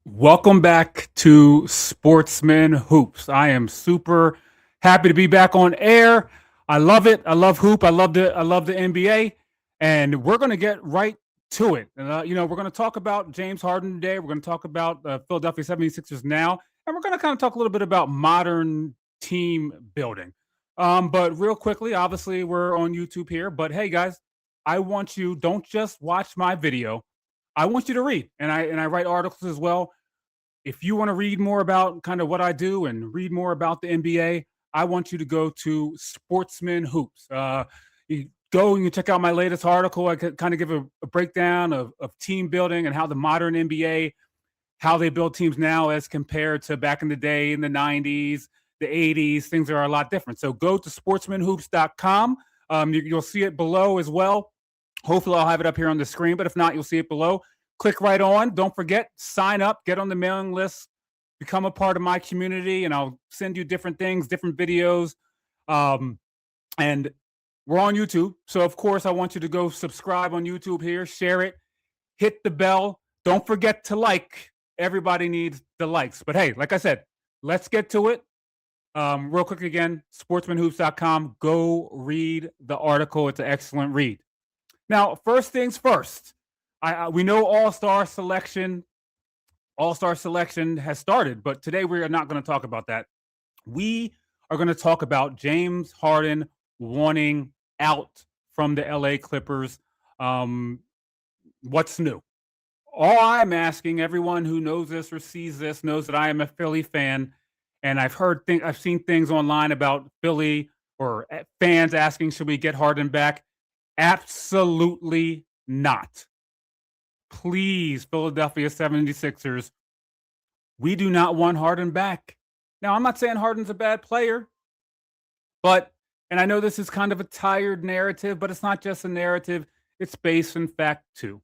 Welcome back to Sportsman Hoops. I am super happy to be back on air. I love it. I love hoop. I love the NBA, and we're going to get right to it. We're going to talk about James Harden today. We're going to talk about the Philadelphia 76ers now, and we're going to kind of talk a little bit about modern team building. But real quickly, obviously we're on YouTube here, but hey guys, I want you don't just watch my video. I want you to read, and I write articles as well. If you want to read more about kind of what I do and read more about the NBA, I want you to go to Sportsman Hoops. You go and you check out my latest article. I could kind of give a breakdown of team building and how the modern NBA, how they build teams now as compared to back in the day in the 90s, the 80s. Things are a lot different. So go to sportsmanhoops.com. You'll see it below as well. Hopefully, I'll have it up here on the screen, but if not, you'll see it below. Click right on. Don't forget, sign up, get on the mailing list, become a part of my community, and I'll send you different things, different videos. Um, and we're on YouTube. So, of course, I want you to go subscribe on YouTube here, share it, hit the bell. Don't forget to like. Everybody needs the likes. But hey, like I said, let's get to it. Real quick again, sportsmanhoops.com. Go read the article. It's an excellent read. Now, first things first. We know All-Star selection has started, but today we are not going to talk about that. We are going to talk about James Harden wanting out from the LA Clippers. What's new? All I'm asking, everyone who knows this or sees this knows that I am a Philly fan, and I've seen things online about Philly or fans asking, should we get Harden back? Absolutely not. Please, Philadelphia 76ers, we do not want Harden back. Now, I'm not saying Harden's a bad player, and I know this is kind of a tired narrative, but it's not just a narrative, it's based in fact too.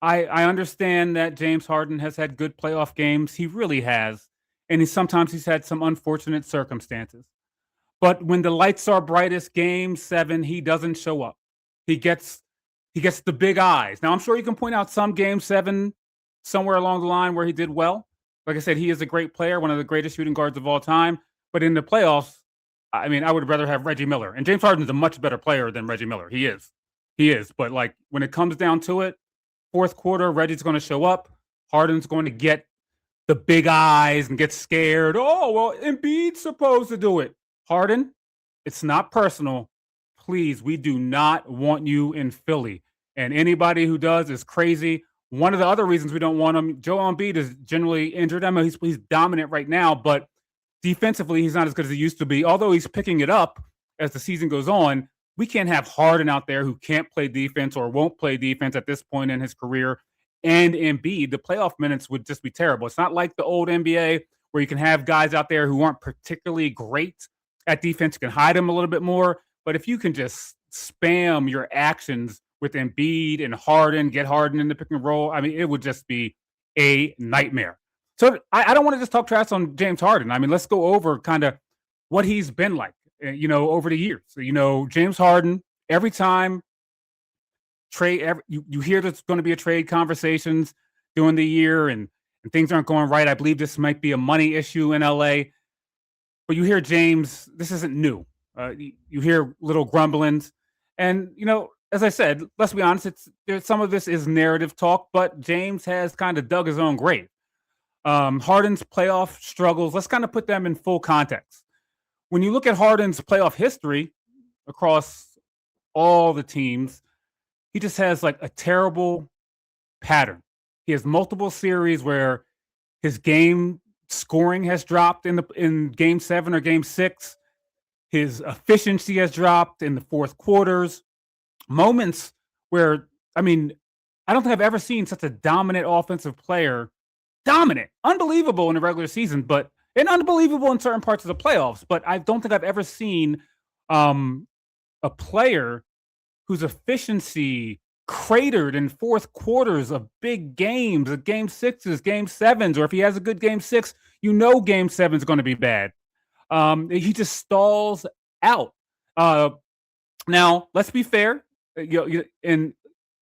I understand that James Harden has had good playoff games. He really has. And sometimes he's had some unfortunate circumstances. But when the lights are brightest, game 7, he doesn't show up. He gets he gets the big eyes. Now, I'm sure you can point out some game 7 somewhere along the line where he did well. Like I said, he is a great player, one of the greatest shooting guards of all time. But in the playoffs, I mean, I would rather have Reggie Miller. And James Harden is a much better player than Reggie Miller. He is. He is. But like when it comes down to it, fourth quarter, Reggie's going to show up. Harden's going to get the big eyes and get scared. Oh, well, Embiid's supposed to do it. Harden, it's not personal. Please, we do not want you in Philly. And anybody who does is crazy. One of the other reasons we don't want him, Joel Embiid is generally injured. I mean, he's dominant right now, but defensively, he's not as good as he used to be. Although he's picking it up as the season goes on, we can't have Harden out there who can't play defense or won't play defense at this point in his career. And Embiid, the playoff minutes would just be terrible. It's not like the old NBA where you can have guys out there who aren't particularly great at defense. You can hide them a little bit more. But if you can just spam your actions with Embiid and Harden, get Harden in the pick and roll, I mean, it would just be a nightmare. So I don't want to just talk trash on James Harden. I mean, let's go over kind of what he's been like, over the years. So, James Harden, every time you hear there's going to be a trade conversations during the year and things aren't going right. I believe this might be a money issue in LA. But you hear James, this isn't new. You hear little grumblings. And, as I said, let's be honest, some of this is narrative talk, but James has kind of dug his own grave. Harden's playoff struggles, let's kind of put them in full context. When you look at Harden's playoff history across all the teams, he just has like a terrible pattern. He has multiple series where his game scoring has dropped in game 7 or game 6. His efficiency has dropped in the fourth quarters. Moments where, I mean, I don't think I've ever seen such a dominant offensive player. Dominant, unbelievable in the regular season, and unbelievable in certain parts of the playoffs. But I don't think I've ever seen a player whose efficiency cratered in fourth quarters of big games, of game 6s, game 7s, or if he has a good game 6, game 7 is going to be bad. He just stalls out. Now, let's be fair. And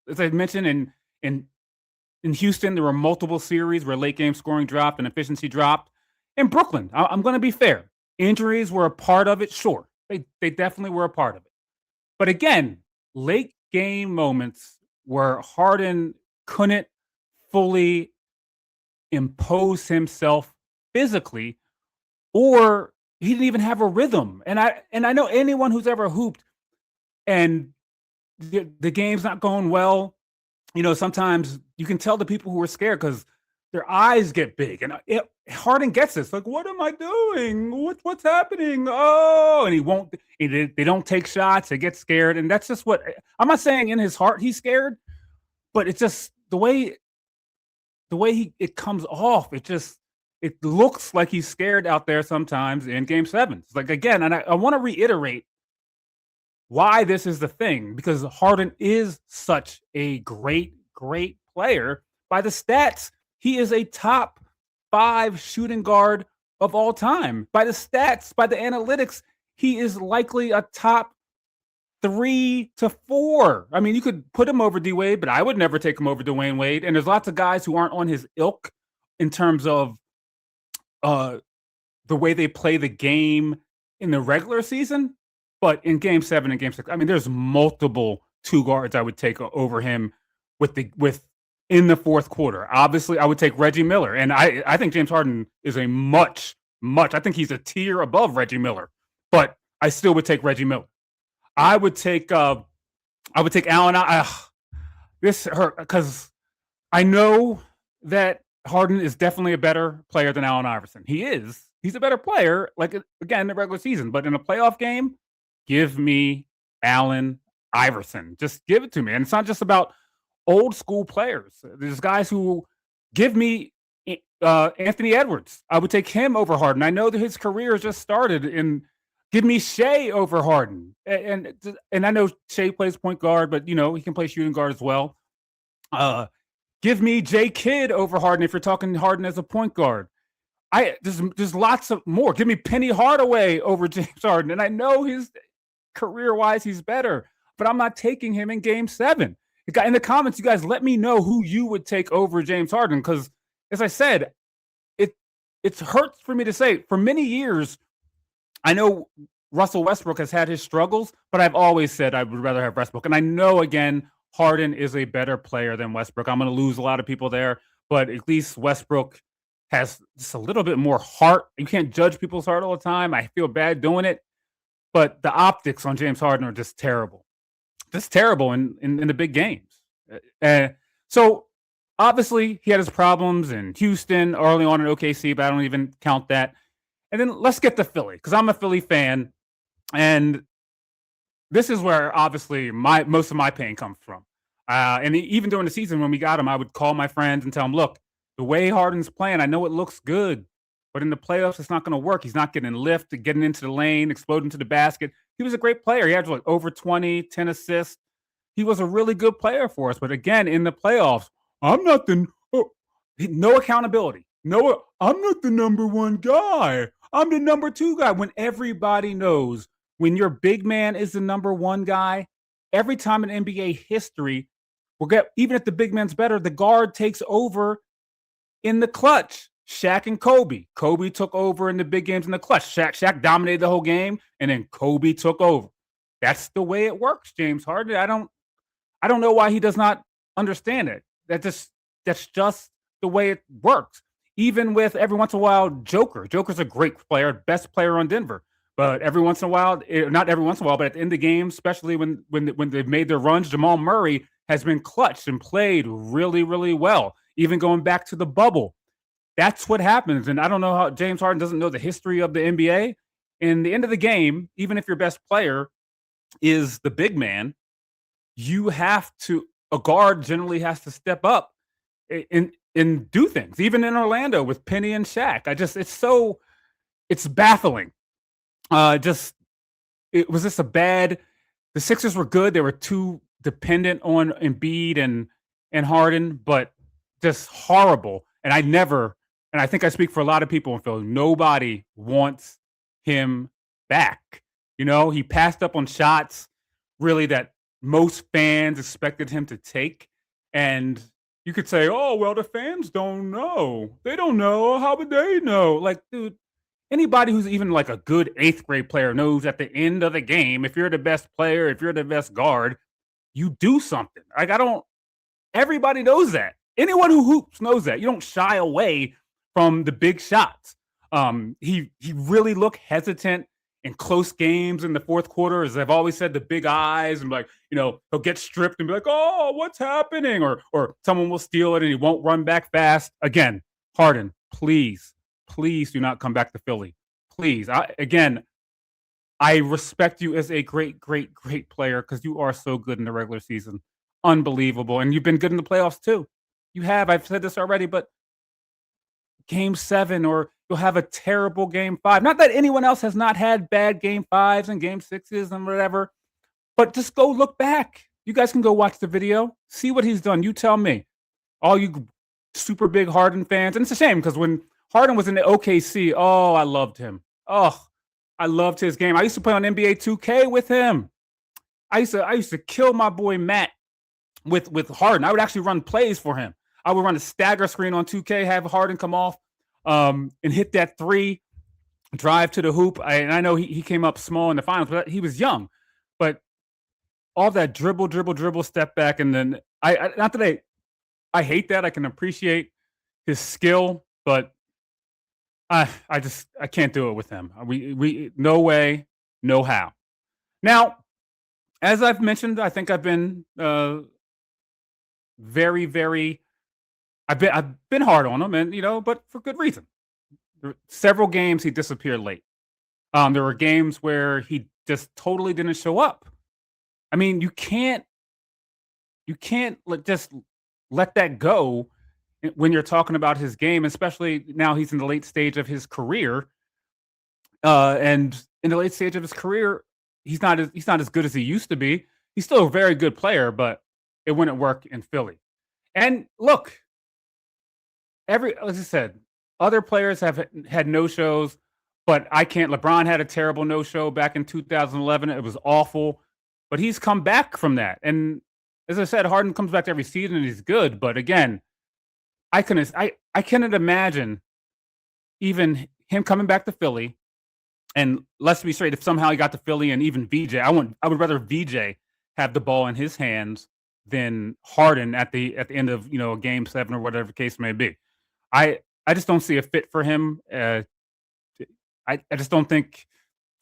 as I mentioned, in in Houston, there were multiple series where late game scoring dropped and efficiency dropped. In Brooklyn, I'm going to be fair. Injuries were a part of it, sure. They definitely were a part of it. But again, late game moments where Harden couldn't fully impose himself physically, or he didn't even have a rhythm. And I know anyone who's ever hooped and the game's not going well, sometimes you can tell the people who are scared because their eyes get big. And Harden gets this. Like, what am I doing? What's happening? Oh, and he won't. They don't take shots. They get scared, and that's just what I'm not saying. In his heart, he's scared, but it's just the way it comes off. It looks like he's scared out there sometimes in Game 7. It's like, again, and I want to reiterate why this is the thing, because Harden is such a great, great player. By the stats, he is a top 5 shooting guard of all time. By the stats, by the analytics, he is likely a top 3 to 4. I mean, you could put him over D Wade, but I would never take him over Dwayne Wade. And there's lots of guys who aren't on his ilk in terms of the way they play the game in the regular season. But in Game 7 and Game 6, I mean, there's multiple 2 guards I would take over him in the fourth quarter. Obviously, I would take Reggie Miller, and I think James Harden is a much. I think he's a tier above Reggie Miller, but I still would take Reggie Miller. I would take Allen. This hurt because I know that Harden is definitely a better player than Allen Iverson. He is. He's a better player, like, again, in the regular season. But in a playoff game, give me Allen Iverson. Just give it to me. And it's not just about old school players. There's guys who give me Anthony Edwards. I would take him over Harden. I know that his career just started. And give me Shea over Harden. And I know Shea plays point guard, but, he can play shooting guard as well. Give me J Kidd over Harden if you're talking Harden as a point guard. There's lots of more. Give me Penny Hardaway over James Harden. And I know his career-wise he's better, but I'm not taking him in Game 7. In the comments, you guys let me know who you would take over James Harden, because, as I said, it hurts for me to say. For many years, I know Russell Westbrook has had his struggles, but I've always said I would rather have Westbrook. And I know, again, Harden is a better player than Westbrook. I'm going to lose a lot of people there, but at least Westbrook has just a little bit more heart. You can't judge people's heart all the time. I feel bad doing it, but the optics on James Harden are just terrible. Just terrible in the big games. So obviously he had his problems in Houston, early on in OKC, but I don't even count that. And then let's get to Philly, because I'm a Philly fan, and this is where obviously most of my pain comes from. And even during the season when we got him, I would call my friends and tell them, look, the way Harden's playing, I know it looks good, but in the playoffs, it's not going to work. He's not getting lift, getting into the lane, exploding to the basket. He was a great player. He had like over 20, 10 assists. He was a really good player for us. But again, in the playoffs, no accountability. No, I'm not the number 1 guy. I'm the number 2 guy. When everybody knows, when your big man is the number 1 guy, every time in NBA history, even if the big man's better, the guard takes over in the clutch. Shaq and Kobe. Kobe took over in the big games in the clutch. Shaq dominated the whole game, and then Kobe took over. That's the way it works, James Harden. I don't know why he does not understand it. That's just the way it works. Even with every once in a while, Joker. Joker's a great player, best player on Denver. But every once in a while, not every once in a while, but at the end of the game, especially when they've made their runs, Jamal Murray has been clutched and played really, really well. Even going back to the bubble. That's what happens. And I don't know how James Harden doesn't know the history of the NBA. In the end of the game, even if your best player is the big man, a guard generally has to step up and do things. Even in Orlando with Penny and Shaq. It's baffling. It was just the Sixers were good. They were too dependent on Embiid and Harden, but just horrible. And I think I speak for a lot of people in Philly, nobody wants him back. He passed up on shots really that most fans expected him to take. And You could say, "Oh, well, the fans don't know. They don't know. How would they know?" Like, dude, anybody who's even like a good eighth grade player knows at the end of the game, if you're the best player, if you're the best guard, you do something. Like, I don't, everybody knows that. Anyone who hoops knows that. You don't shy away from the big shots. He really looked hesitant in close games in the fourth quarter, as I've always said, the big eyes and like, he'll get stripped and be like, "Oh, what's happening?" Or someone will steal it and he won't run back fast. Again, Harden, please, please do not come back to Philly. Please. I respect you as a great, great, great player because you are so good in the regular season. Unbelievable. And you've been good in the playoffs too. You have. I've said this already, but game seven, or you'll have a terrible game five. Not that anyone else has not had bad game fives and game sixes and whatever, but just go look back. You guys can go watch the video, see what he's done. You tell me. All you super big Harden fans. And it's a shame because when Harden was in the OKC, oh, I loved him. Oh, I loved his game. I used to play on NBA 2K with him. I used to kill my boy Matt with Harden. I would actually run plays for him. I would run a stagger screen on 2K, have Harden come off and hit that three, drive to the hoop. And I know he came up small in the finals, but he was young. But all that dribble, step back, and then not that I hate that. I can appreciate his skill, but I can't do it with him. We no way, no how. Now, as I've mentioned, I think I've been very, very. I've been hard on him, and but for good reason. Several games he disappeared late. There were games where he just totally didn't show up. I mean, you can't just let that go when you're talking about his game, especially now he's in the late stage of his career. And in the late stage of his career, he's not as good as he used to be. He's still a very good player, but it wouldn't work in Philly. And look, as I said, other players have had no shows, but I can't. LeBron had a terrible no show back in 2011. It was awful, but he's come back from that. And as I said, Harden comes back every season and he's good. But again, I cannot imagine even him coming back to Philly. And let's be straight, if somehow he got to Philly and even VJ, I would rather VJ have the ball in his hands than Harden at the end of a game seven or whatever the case may be. I just don't see a fit for him. I just don't think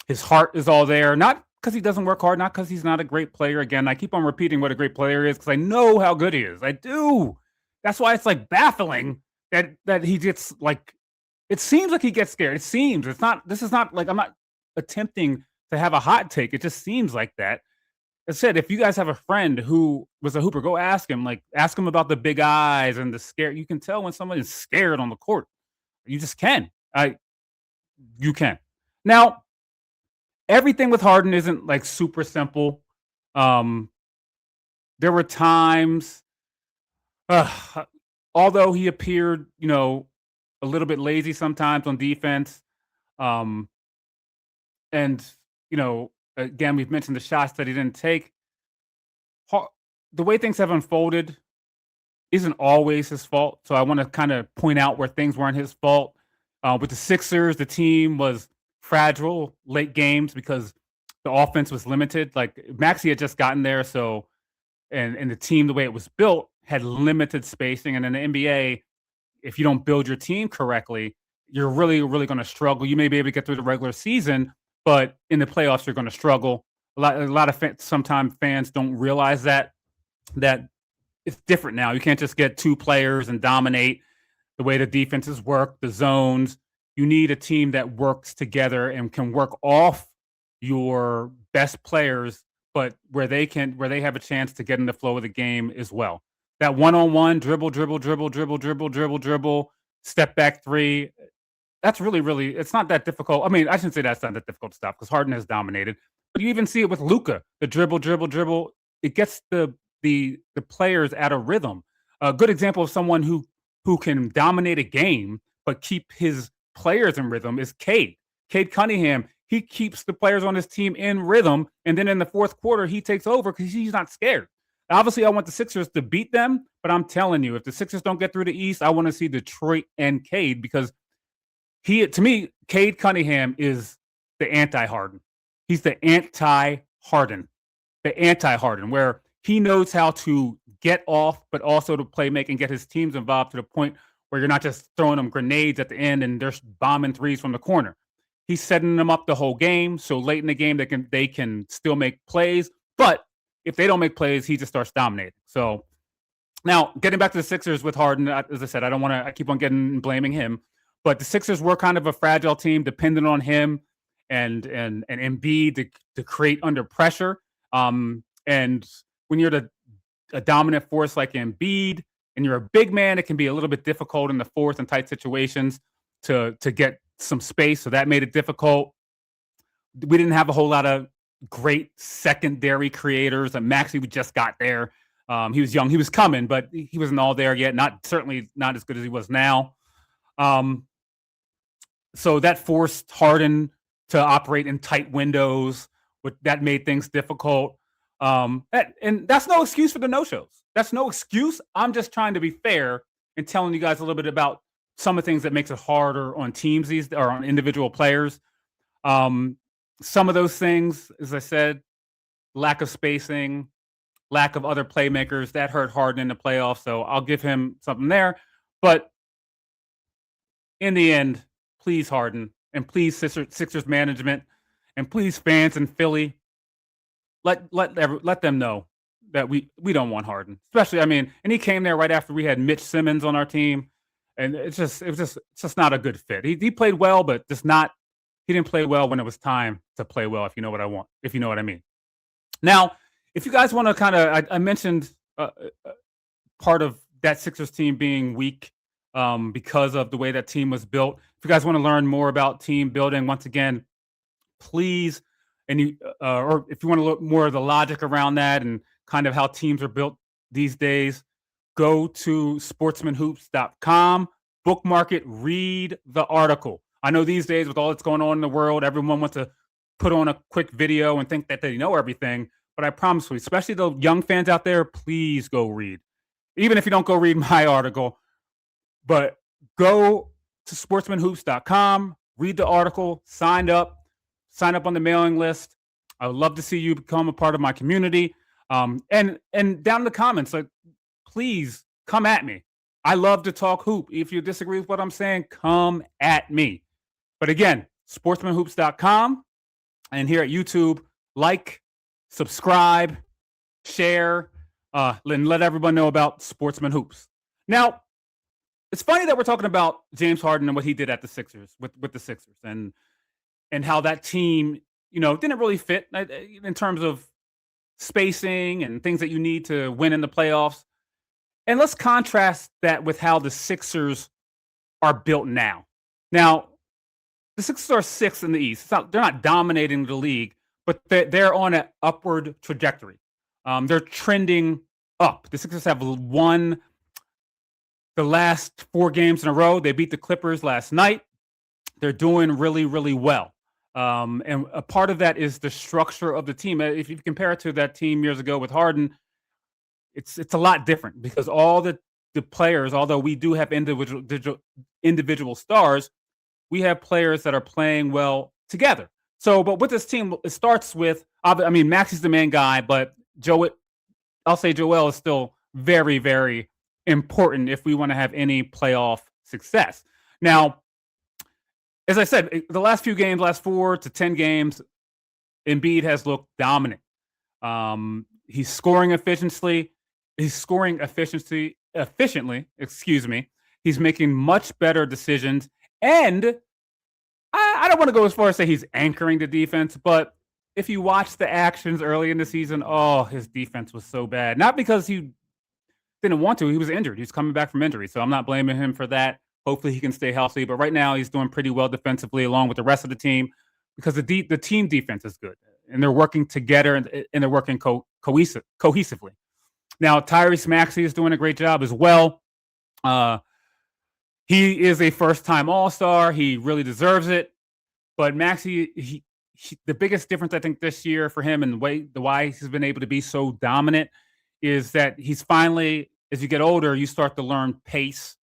his heart is all there. Not because he doesn't work hard, not because he's not a great player. Again, I keep on repeating what a great player is because I know how good he is. I do. That's why it's like baffling that he gets like. It seems like he gets scared. It seems it's not. This is not like I'm not attempting to have a hot take. It just seems like that. I said, if you guys have a friend who was a hooper, go ask him. Like, ask him about the big eyes and the scare. You can tell when someone is scared on the court. You just can. You can. Now, everything with Harden isn't like super simple. There were times, although he appeared, a little bit lazy sometimes on defense. And again, we've mentioned the shots that he didn't take. The way things have unfolded isn't always his fault. So I want to kind of point out where things weren't his fault. With the Sixers, the team was fragile late games because the offense was limited. Like Maxey had just gotten there, so and the team, the way it was built, had limited spacing. And in the NBA, if you don't build your team correctly, you're really, really going to struggle. You may be able to get through the regular season, but in the playoffs, you're going to struggle. A lot of sometimes fans don't realize that it's different now. You can't just get two players and dominate the way the defenses work, the zones. You need a team that works together and can work off your best players, but where they have a chance to get in the flow of the game as well. That one-on-one dribble, step back three. That's really, really, it's not that difficult. I mean, I shouldn't say that's not that difficult to stop because Harden has dominated. But you even see it with Luka, the dribble. It gets the players out of rhythm. A good example of someone who can dominate a game but keep his players in rhythm is Cade Cunningham. He keeps the players on his team in rhythm, and then in the fourth quarter, he takes over because he's not scared. Obviously, I want the Sixers to beat them, but I'm telling you, if the Sixers don't get through the East, I want to see Detroit and Cade, because to me, Cade Cunningham is the anti-Harden. He's the anti-Harden, where he knows how to get off, but also to play make and get his teams involved to the point where you're not just throwing them grenades at the end and they're bombing threes from the corner. He's setting them up the whole game, so late in the game they can still make plays. But if they don't make plays, he just starts dominating. So now, getting back to the Sixers with Harden, as I said, I keep on blaming him, but the Sixers were kind of a fragile team, dependent on him and Embiid to create under pressure. And when you're a dominant force like Embiid and you're a big man, it can be a little bit difficult in the fourth and tight situations to get some space. So that made it difficult. We didn't have a whole lot of great secondary creators. And Maxey just got there. He was young. He was coming, but he wasn't all there yet. Certainly not as good as he was now. So that forced Harden to operate in tight windows. That made things difficult. And that's no excuse for the no-shows. That's no excuse. I'm just trying to be fair and telling you guys a little bit about some of the things that makes it harder on teams or on individual players. Some of those things, as I said, lack of spacing, lack of other playmakers, that hurt Harden in the playoffs. So I'll give him something there. But in the end, please Harden, and please Sixers management, and please fans in Philly, let them know that we don't want Harden. Especially, and he came there right after we had Mitch Simmons on our team, and it's just not a good fit. He played well, but he didn't play well when it was time to play well, if you know what I mean. Now, if you guys want to kind of, I mentioned part of that Sixers team being weak because of the way that team was built. If you guys want to learn more about team building, once again, please, or if you want to look more of the logic around that and kind of how teams are built these days, go to sportsmanhoops.com, bookmark it, read the article. I know these days with all that's going on in the world, everyone wants to put on a quick video and think that they know everything. But I promise you, especially the young fans out there, please go read. Even if you don't go read my article, but go to sportsmanhoops.com, read the article, sign up on the mailing list. I would love to see you become a part of my community. And down in the comments, please come at me. I love to talk hoop. If you disagree with what I'm saying, come at me. But again, sportsmanhoops.com, and here at YouTube, like, subscribe, share, and let everyone know about Sportsman Hoops. Now, it's funny that we're talking about James Harden and what he did at the Sixers with the Sixers and how that team, didn't really fit in terms of spacing and things that you need to win in the playoffs. And let's contrast that with how the Sixers are built now. Now, the Sixers are sixth in the East. They're not dominating the league, but they're on an upward trajectory. They're trending up. The Sixers have won the last 4 games in a row. They beat the Clippers last night. They're doing really, really well. And a part of that is the structure of the team. If you compare it to that team years ago with Harden, it's a lot different because all the players, although we do have individual stars, we have players that are playing well together. So, but with this team, it starts with, Maxey's the main guy, but I'll say Joel is still very, very important if we want to have any playoff success. Now, as I said, the last few games, last 4 to 10 games, Embiid has looked dominant. He's scoring efficiently. Excuse me. He's making much better decisions. And I don't want to go as far as say he's anchoring the defense, but if you watch the actions early in the season, his defense was so bad. Not because he didn't want to. He was injured. He's coming back from injury. So I'm not blaming him for that. Hopefully he can stay healthy. But right now he's doing pretty well defensively along with the rest of the team because the team defense is good. And they're working together and they're working cohesively. Now, Tyrese Maxey is doing a great job as well. He is a first-time All-Star. He really deserves it. But Maxey, the biggest difference I think this year for him and the why he's been able to be so dominant is that he's finally, as you get older, you start to learn pace.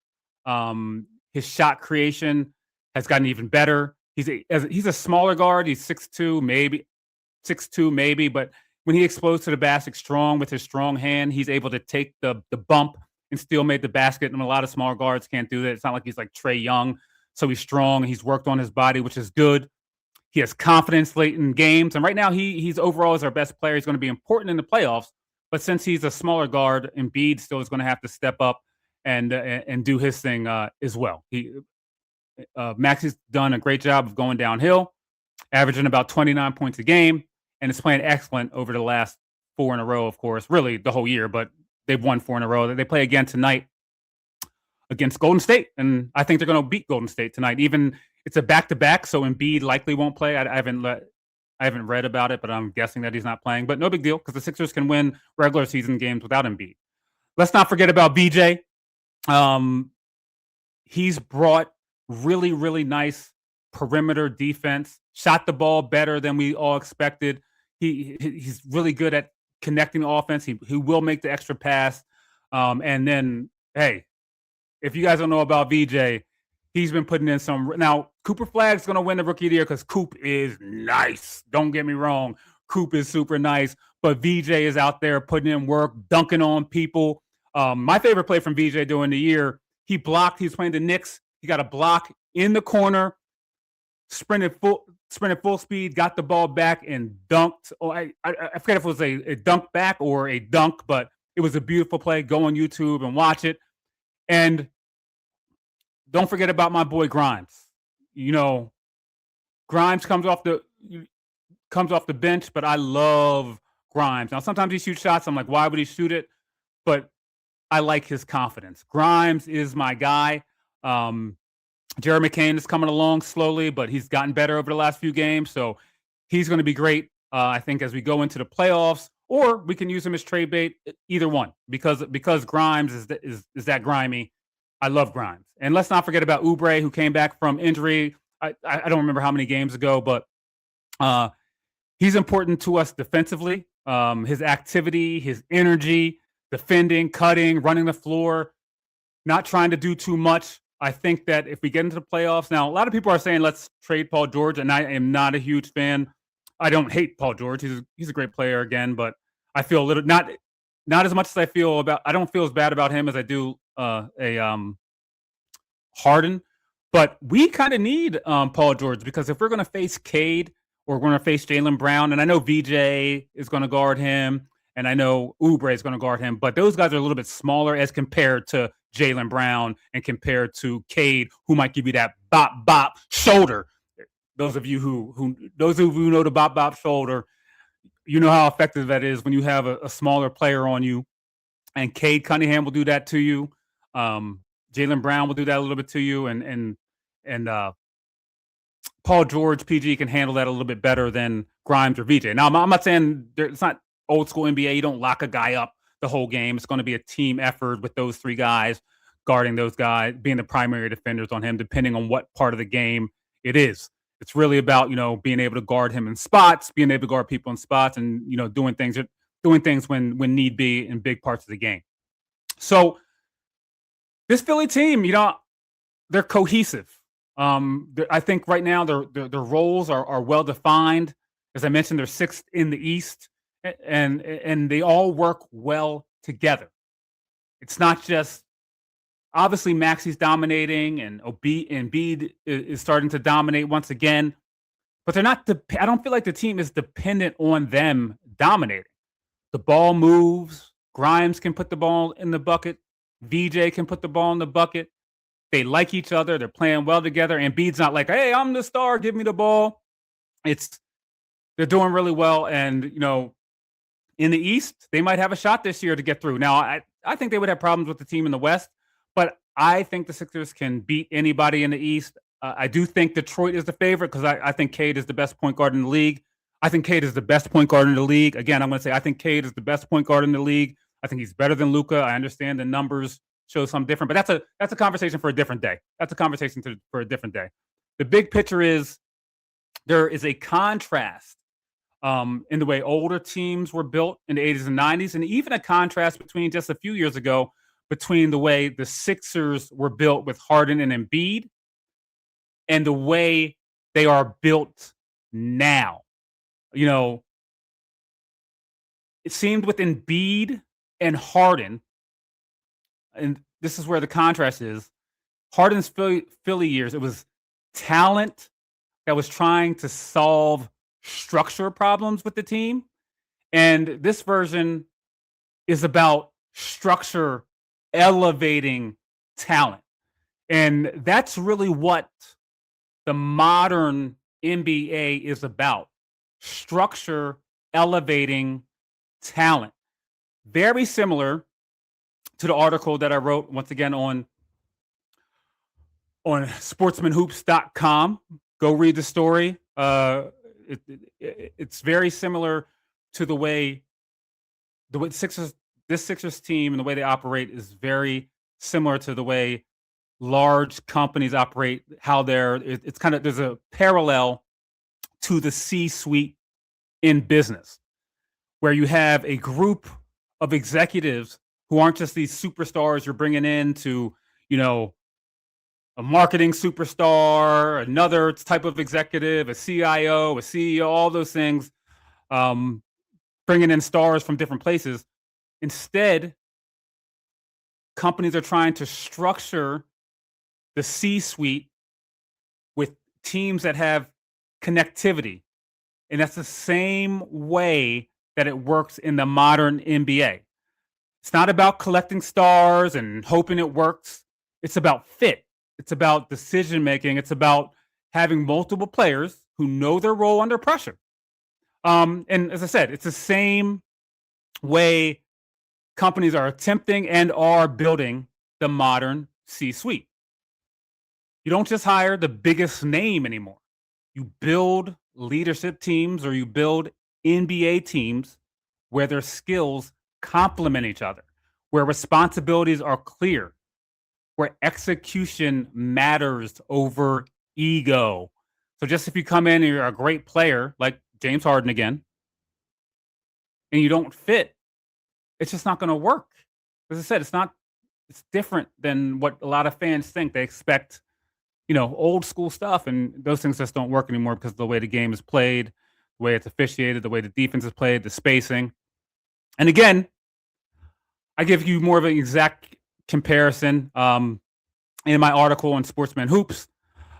His shot creation has gotten even better. He's a smaller guard. He's 6'2", maybe 6'2", maybe, but when he explodes to the basket strong with his strong hand, he's able to take the bump and still make the basket. And a lot of smaller guards can't do that. It's not like he's like Trae Young. So he's strong. He's worked on his body, which is good. He has confidence late in games. And right now, he's overall is our best player. He's going to be important in the playoffs. But since he's a smaller guard, Embiid still is going to have to step up and do his thing as well. Maxey's done a great job of going downhill, averaging about 29 points a game, and is playing excellent over the last 4 in a row, of course, really the whole year, but they've won 4 in a row. They play again tonight against Golden State, and I think they're going to beat Golden State tonight. Even it's a back-to-back, so Embiid likely won't play. I haven't read about it, but I'm guessing that he's not playing. But no big deal, because the Sixers can win regular season games without Embiid. Let's not forget about BJ. He's brought really, really nice perimeter defense, shot the ball better than we all expected. He's really good at connecting offense. He will make the extra pass. And then, hey, if you guys don't know about VJ, he's been putting in some. Now, Cooper Flagg's going to win the Rookie of the Year because Coop is nice. Don't get me wrong. Coop is super nice. But VJ is out there putting in work, dunking on people. My favorite play from VJ during the year, he blocked. He was playing the Knicks. He got a block in the corner, sprinted full speed, got the ball back and dunked. Oh, I forget if it was a dunk back or a dunk, but it was a beautiful play. Go on YouTube and watch it. And don't forget about my boy Grimes. You know, Grimes comes off the bench, but I love Grimes. Now, sometimes he shoots shots. I'm like, why would he shoot it? But I like his confidence. Grimes is my guy. Jared McCain is coming along slowly, but he's gotten better over the last few games. So he's going to be great, I think, as we go into the playoffs. Or we can use him as trade bait, either one, because Grimes is that grimy. I love Grimes. And let's not forget about Oubre, who came back from injury. I don't remember how many games ago, but he's important to us defensively. His activity, his energy, defending, cutting, running the floor, not trying to do too much. I think that if we get into the playoffs, now a lot of people are saying let's trade Paul George, and I am not a huge fan. I don't hate Paul George; he's a great player again, but I feel a little not as much as I feel about. I don't feel as bad about him as I do Harden. But we kind of need Paul George, because if we're going to face Cade or we're going to face Jaylen Brown, and I know VJ is going to guard him, and I know Oubre is going to guard him, but those guys are a little bit smaller as compared to Jaylen Brown and compared to Cade, who might give you that bop shoulder. Those of you who know the bop shoulder, you know how effective that is when you have a smaller player on you. And Cade Cunningham will do that to you. Jaylen Brown will do that a little bit to you, and Paul George, PG can handle that a little bit better than Grimes or VJ. Now, I'm not saying it's not old school NBA. You don't lock a guy up the whole game. It's going to be a team effort with those three guys guarding those guys, being the primary defenders on him, depending on what part of the game it is. It's really about, being able to guard him in spots, being able to guard people in spots, and, doing things when need be in big parts of the game. So this Philly team, they're cohesive. I think right now their roles are well defined. As I mentioned, they're sixth in the East, and they all work well together. It's not just obviously Maxey's dominating, and Embiid is starting to dominate once again, but they're not. I don't feel like the team is dependent on them dominating. The ball moves. Grimes can put the ball in the bucket. VJ can put the ball in the bucket. They like each other. They're playing well together. Embiid's not like, hey, I'm the star, give me the ball. They're doing really well. And, in the East, they might have a shot this year to get through. Now, I think they would have problems with the team in the West, but I think the Sixers can beat anybody in the East. I do think Detroit is the favorite, because I think Cade is the best point guard in the league. I think Cade is the best point guard in the league. Again, I'm going to say I think Cade is the best point guard in the league. I think he's better than Luka. I understand the numbers show something different, but that's a conversation for a different day. That's a conversation for a different day. The big picture is there is a contrast in the way older teams were built in the 80s and 90s, and even a contrast between just a few years ago between the way the Sixers were built with Harden and Embiid and the way they are built now. You know, it seemed with Embiid and Harden, and this is where the contrast is. Harden's Philly years, it was talent that was trying to solve structure problems with the team. And this version is about structure elevating talent. And that's really what the modern NBA is about: structure elevating talent. Very similar to the article that I wrote once again on sportsmanhoops.com. Go read the story. It's very similar to the way this Sixers team and the way they operate is very similar to the way large companies operate. How it's kind of, there's a parallel to the C-suite in business, where you have a group of executives who aren't just these superstars you're bringing in to, you know, a marketing superstar, another type of executive, a CIO, a CEO, all those things, bringing in stars from different places. Instead, companies are trying to structure the C-suite with teams that have connectivity. And that's the same way that it works in the modern NBA. It's not about collecting stars and hoping it works. It's about fit. It's about decision making. It's about having multiple players who know their role under pressure. And as I said, it's the same way companies are attempting and are building the modern C-suite. You don't just hire the biggest name anymore. You build leadership teams, or you build NBA teams where their skills complement each other, where responsibilities are clear, where execution matters over ego. So just if you come in and you're a great player, like James Harden again, and you don't fit, it's just not going to work. As I said, it's different than what a lot of fans think. They expect, you know, old school stuff, and those things just don't work anymore because of the way the game is played, the way it's officiated, the way the defense is played, the spacing. And again, I give you more of an exact comparison in my article on Sportsman Hoops,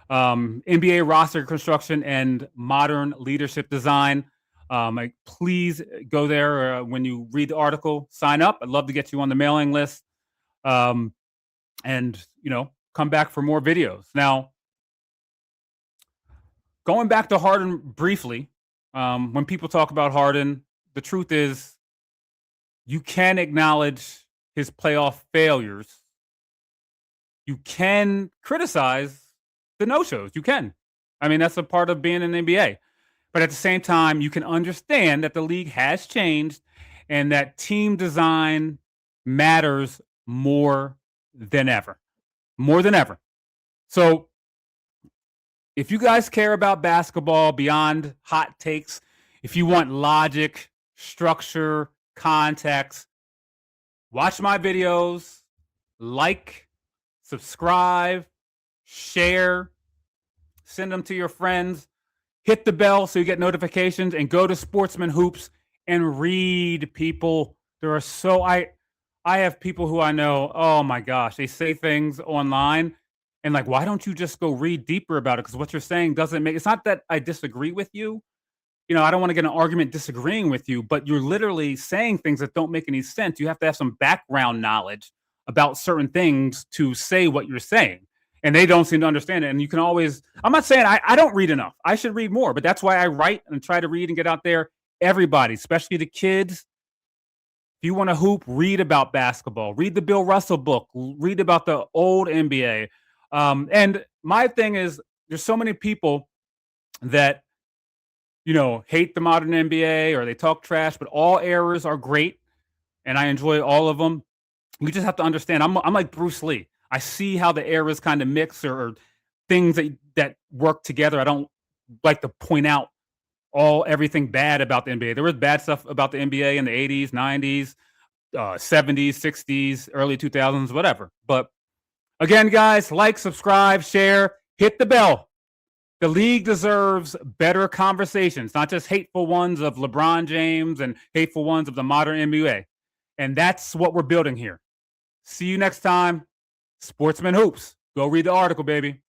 NBA roster construction and modern leadership design. Please go there when you read the article, sign up. I'd love to get you on the mailing list, and, you know, come back for more videos. Now, going back to Harden briefly, when people talk about Harden, the truth is you can acknowledge his playoff failures. You can criticize the no-shows. You can. I mean, that's a part of being in the NBA. But at the same time, you can understand that the league has changed and that team design matters more than ever. More than ever. So if you guys care about basketball beyond hot takes, if you want logic, structure, context, watch my videos, like, subscribe, share, send them to your friends, hit the bell so you get notifications, and go to Sportsman Hoops and read, people. I have people who I know, oh my gosh, they say things online and like, why don't you just go read deeper about it? Because what you're saying doesn't make, it's not that I disagree with you. You know, I don't want to get an argument disagreeing with you, but you're literally saying things that don't make any sense. You have to have some background knowledge about certain things to say what you're saying. And they don't seem to understand it. And you can always, I'm not saying I don't read enough. I should read more, but that's why I write and try to read and get out there. Everybody, especially the kids, if you want to hoop, read about basketball, read the Bill Russell book, read about the old NBA. And my thing is, there's so many people that, you know, hate the modern NBA or they talk trash, but all eras are great. And I enjoy all of them. You just have to understand, I'm like Bruce Lee. I see how the eras kind of mix or things that work together. I don't like to point out everything bad about the NBA. There was bad stuff about the NBA in the 80s, 90s, 70s, 60s, early 2000s, whatever. But again, guys, like, subscribe, share, hit the bell. The league deserves better conversations, not just hateful ones of LeBron James and hateful ones of the modern NBA. And that's what we're building here. See you next time. Sportsman Hoops. Go read the article, baby.